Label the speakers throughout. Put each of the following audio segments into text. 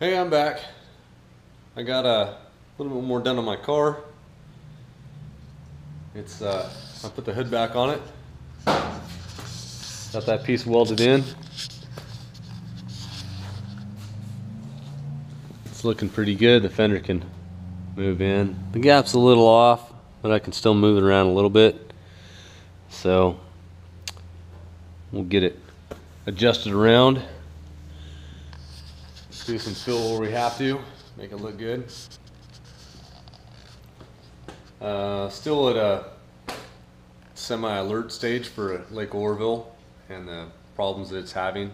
Speaker 1: Hey, I'm back. I got a little bit more done on my car. It's I put the hood back on it. Got that piece welded in. It's looking pretty good. The fender can move in. The gap's a little off, but I can still move it around a little bit. So we'll get it adjusted around. Do some fill where we have to, make it look good. Still at a semi-alert stage for Lake Oroville and the problems that it's having.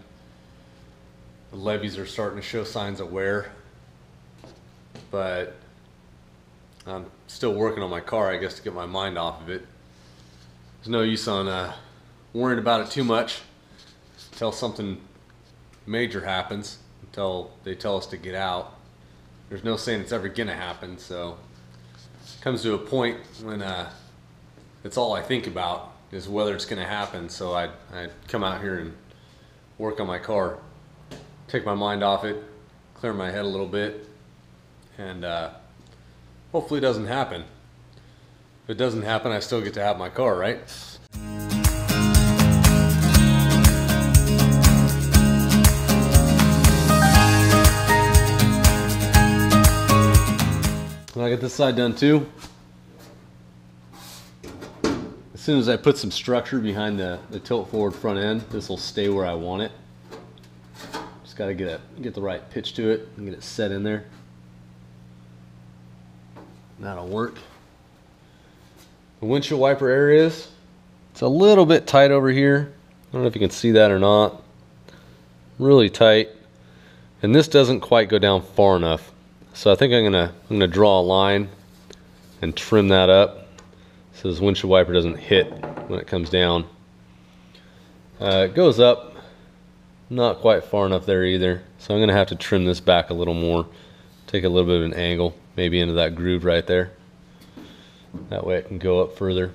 Speaker 1: The levees are starting to show signs of wear, but I'm still working on my car, I guess, to get my mind off of it. There's no use on worrying about it too much until something major happens. Until they tell us to get out. There's no saying it's ever gonna happen, so it comes to a point when it's all I think about is whether it's gonna happen. So I come out here and work on my car, take my mind off it, clear my head a little bit, and hopefully it doesn't happen. If it doesn't happen, I still get to have my car, right? I got this side done too. As soon as I put some structure behind the tilt forward front end, this will stay where I want it. Just got to get the right pitch to it and get it set in there. That'll work. The windshield wiper areas, it's a little bit tight over here. I don't know if you can see that or not. Really tight. And this doesn't quite go down far enough. So I think I'm gonna draw a line and trim that up so this windshield wiper doesn't hit when it comes down. It goes up not quite far enough there either, so I'm gonna have to trim this back a little more, take a little bit of an angle, maybe into that groove right there. That way it can go up further.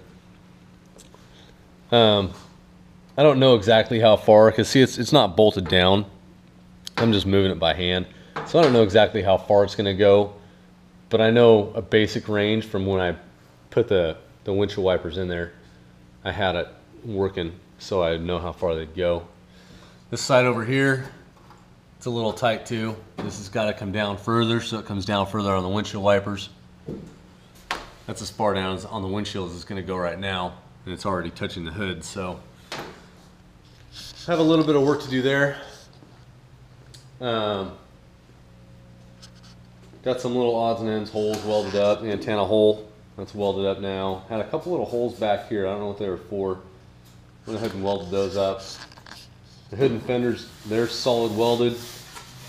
Speaker 1: I don't know exactly how far, because see, it's not bolted down. I'm just moving it by hand. So I don't know exactly how far it's going to go, but I know a basic range from when I put the windshield wipers in there. I had it working so I know how far they'd go. This side over here, it's a little tight too. This has got to come down further, so it comes down further on the windshield wipers. That's as far down as on the windshield as it's going to go right now, and it's already touching the hood, so I have a little bit of work to do there. Got some little odds and ends holes welded up. The antenna hole, that's welded up now. Had a couple little holes back here. I don't know what they were for. Went ahead and welded those up. The hood and fenders, they're solid welded.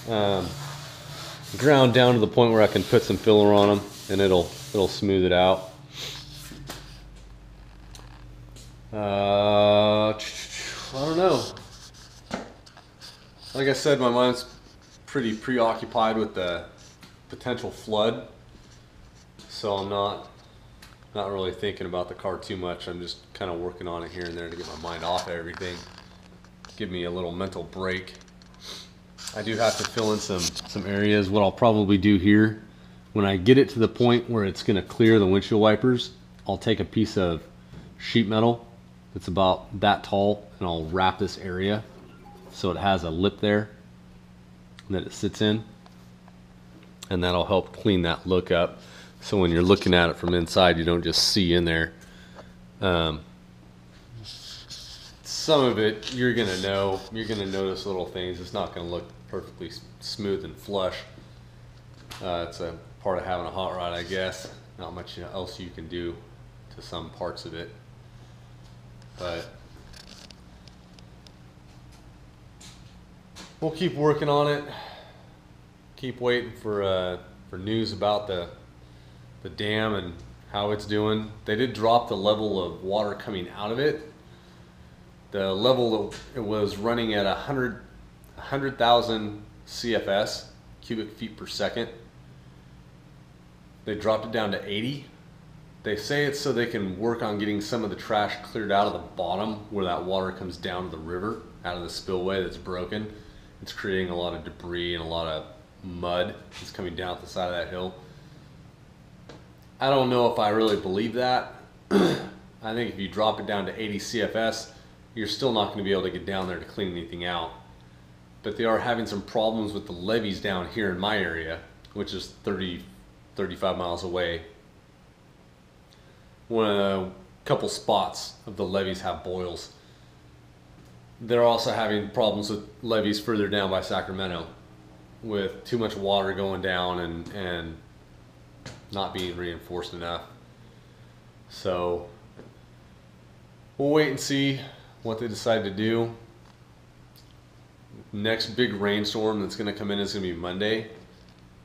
Speaker 1: Ground down to the point where I can put some filler on them and it'll smooth it out. I don't know. Like I said, my mind's pretty preoccupied with the potential flood, so I'm not really thinking about the car too much. I'm just kind of working on it here and there to get my mind off of everything, give me a little mental break. I do have to fill in some areas. What I'll probably do here, when I get it to the point where it's going to clear the windshield wipers, I'll take a piece of sheet metal that's about that tall and I'll wrap this area so it has a lip there that it sits in. And that'll help clean that look up, so when you're looking at it from inside, you don't just see in there. Some of it you're gonna notice little things. It's not gonna look perfectly smooth and flush. It's a part of having a hot rod, I guess. Not much else you can do to some parts of it, but we'll keep working on it. Keep waiting for news about the dam and how it's doing. They did drop the level of water coming out of it. The level that it was running at 100,000 CFS, cubic feet per second. They dropped it down to 80. They say it's so they can work on getting some of the trash cleared out of the bottom where that water comes down to the river out of the spillway that's broken. It's creating a lot of debris and a lot of mud that's coming down the side of that hill. I don't know if I really believe that. I think if you drop it down to 80 CFS, you're still not going to be able to get down there to clean anything out. But they are having some problems with the levees down here in my area, which is 35 miles away. A couple spots of the levees have boils. They're also having problems with levees further down by Sacramento, with too much water going down and not being reinforced enough. So we'll wait and see what they decide to do. Next big rainstorm that's going to come in is going to be Monday.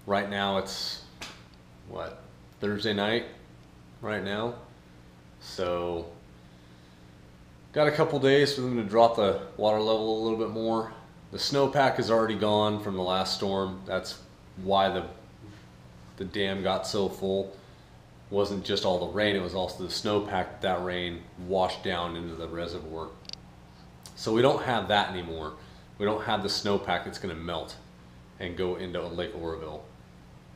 Speaker 1: Right now it's what, Thursday night right now. So got a couple days for them to drop the water level a little bit more. The snowpack is already gone from the last storm. That's why the dam got so full. It wasn't just all the rain, it was also the snowpack that rain washed down into the reservoir. So we don't have that anymore. We don't have the snowpack that's going to melt and go into Lake Oroville.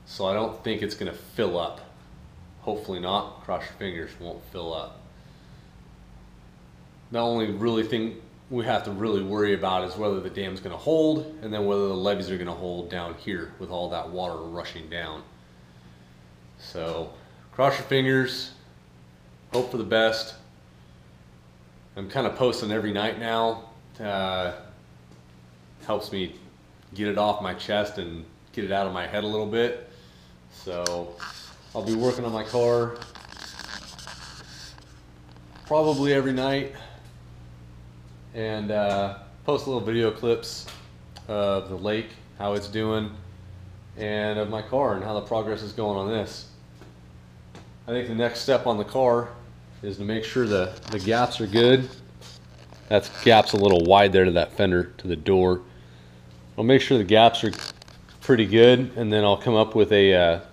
Speaker 1: So I don't think it's going to fill up. Hopefully not. Cross your fingers, won't fill up. The only really thing we have to really worry about is whether the dam's going to hold, and then whether the levees are going to hold down here with all that water rushing down. So cross your fingers, hope for the best. I'm kind of posting every night now. Helps me get it off my chest and get it out of my head a little bit. So I'll be working on my car probably every night, and post little video clips of the lake, how it's doing, and of my car and how the progress is going on this. I think the next step on the car is to make sure the gaps are good. That gap's a little wide there to that fender, to the door. I'll make sure the gaps are pretty good, and then I'll come up with an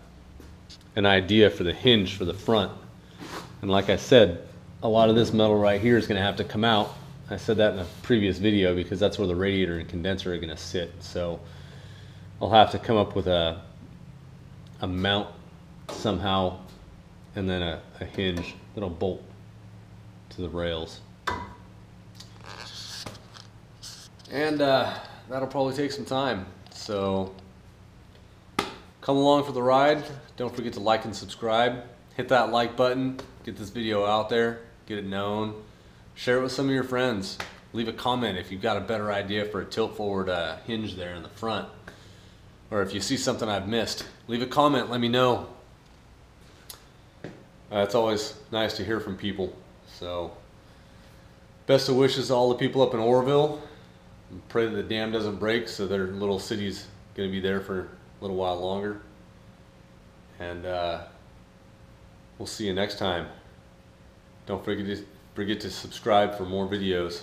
Speaker 1: idea for the hinge for the front. And like I said, a lot of this metal right here is going to have to come out. I said that in a previous video because that's where the radiator and condenser are going to sit. So I'll have to come up with a mount somehow, and then a hinge that'll bolt to the rails. And that'll probably take some time. So come along for the ride. Don't forget to like and subscribe. Hit that like button. Get this video out there. Get it known. Share it with some of your friends. Leave a comment if you've got a better idea for a tilt forward hinge there in the front. Or if you see something I've missed, leave a comment. Let me know. It's always nice to hear from people. So best of wishes to all the people up in Oroville. Pray that the dam doesn't break, so their little city's going to be there for a little while longer. And we'll see you next time. Don't forget to subscribe for more videos.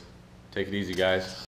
Speaker 1: Take it easy, guys.